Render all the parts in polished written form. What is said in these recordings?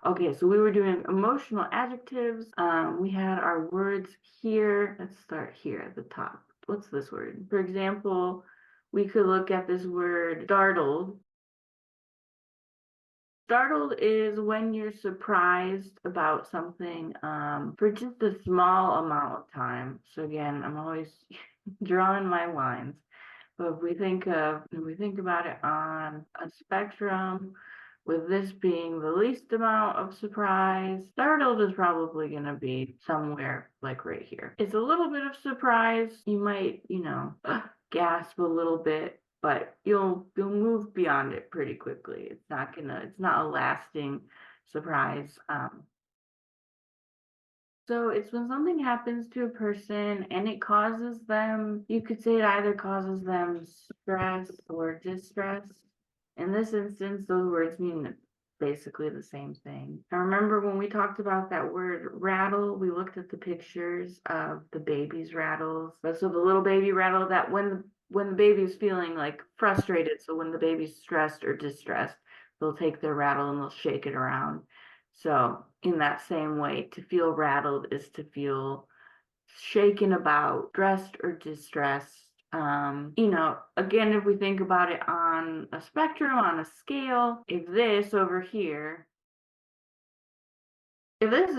Okay, so we were doing emotional adjectives. We had our words here. Let's start here at the top. What's this word? For example, we could look at this word startled. Startled is when you're surprised about something for just a small amount of time. So again, I'm always drawing my lines. But if we think about it on a spectrum, with this being the least amount of surprise, startled is probably going to be somewhere like right here. It's a little bit of surprise. You might, gasp a little bit, but you'll move beyond it pretty quickly. It's not a lasting surprise. So it's when something happens to a person and it causes them, you could say it either causes them stress or distress. In this instance, those words mean basically the same thing. I remember when we talked about that word rattle, we looked at the pictures of the baby's rattles. So the little baby rattle, that when the baby's feeling like frustrated, so when the baby's stressed or distressed, they'll take their rattle and they'll shake it around. So in that same way, to feel rattled is to feel shaken about, stressed or distressed. Again, if we think about it on a spectrum, on a scale, if this is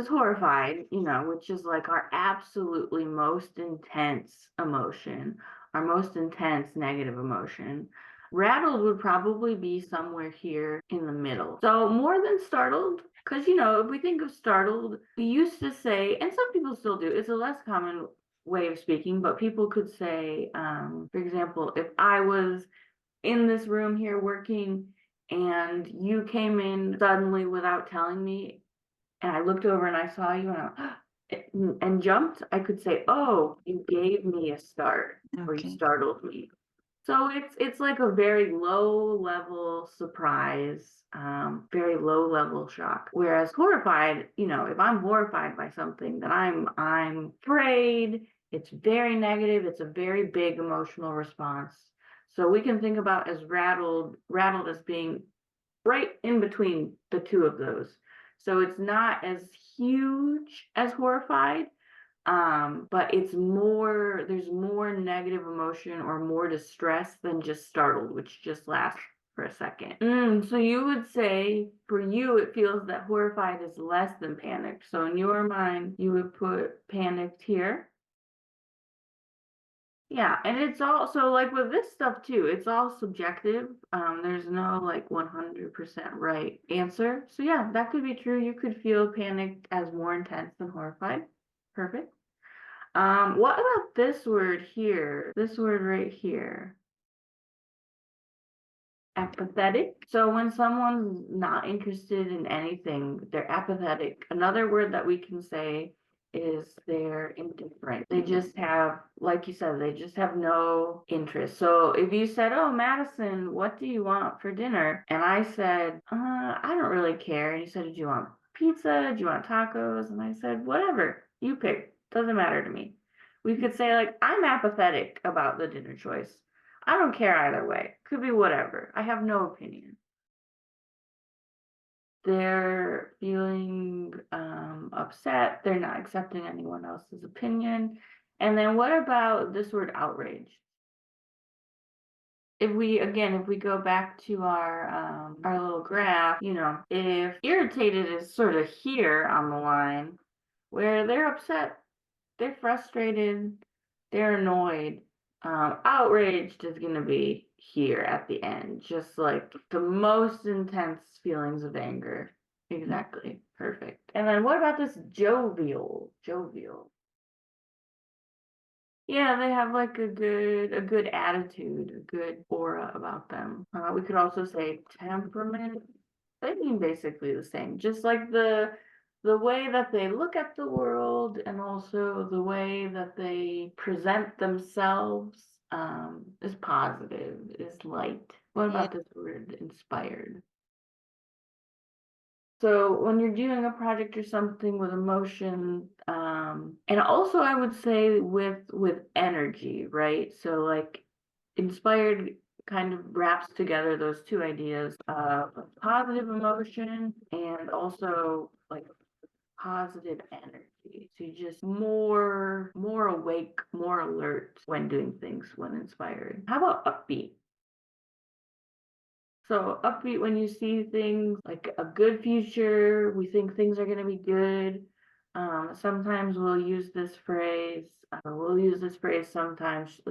horrified, which is like our absolutely most intense emotion, our most intense negative emotion, rattled would probably be somewhere here in the middle. So more than startled, because, if we think of startled, we used to say, and some people still do, it's a less common way of speaking, but people could say, for example, if I was in this room here working and you came in suddenly without telling me, and I looked over and I saw you and jumped, I could say, "Oh, you gave me a start, or you startled me." So it's like a very low level surprise, very low level shock. Whereas horrified, if I'm horrified by something, then I'm afraid. It's very negative. It's a very big emotional response. So we can think about as rattled as being right in between the two of those. So it's not as huge as horrified, but there's more negative emotion or more distress than just startled, which just lasts for a second. So you would say for you, it feels that horrified is less than panicked. So in your mind, you would put panicked here. Yeah, and it's also like with this stuff too, it's all subjective. There's no like 100% right answer. So yeah, that could be true. You could feel panicked as more intense than horrified. Perfect. What about this word here? This word right here. Apathetic. So when someone's not interested in anything, they're apathetic. Another word that we can say is they're indifferent. They just have, like you said, they just have no interest. So if you said, "Oh, Madison, what do you want for dinner?" And I said, I don't really care." And you said, "Do you want pizza? Do you want tacos?" And I said, "Whatever, you pick. Doesn't matter to me." We could say like, "I'm apathetic about the dinner choice. I don't care either way. Could be whatever. I have no opinion." They're feeling upset. They're not accepting anyone else's opinion. And then what about this word outrage? If we go back to our little graph, if irritated is sort of here on the line, where they're upset, they're frustrated, they're annoyed. Outraged is going to be here at the end, just like the most intense feelings of anger. Exactly. Perfect. And then what about this jovial? Jovial. Yeah, they have like a good attitude, a good aura about them. We could also say temperament. They mean basically the same, just like the way that they look at the world and also the way that they present themselves is positive, is light. What Yeah. about this word, inspired? So when you're doing a project or something with emotion, and also I would say with energy, right? So like inspired kind of wraps together those two ideas of positive emotion and also like positive energy. So you just more awake, more alert when doing things when inspired. How about upbeat? So upbeat when you see things like a good future, we think things are going to be good. Sometimes we'll use this phrase sometimes,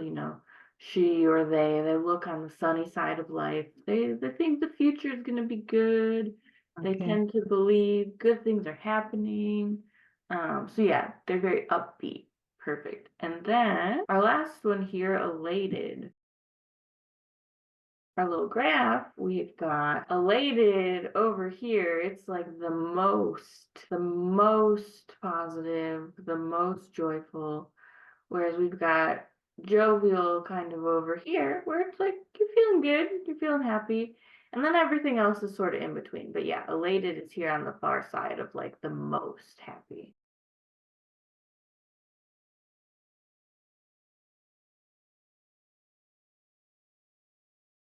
she or they look on the sunny side of life. They think the future is going to be good. They Okay. tend to believe good things are happening. So yeah, they're very upbeat. Perfect. And then our last one here, elated. Our little graph, we've got elated over here. It's like the most positive, the most joyful. Whereas we've got jovial kind of over here, where it's like you're feeling good, you're feeling happy. And then everything else is sort of in between. But yeah, elated is here on the far side of like the most happy.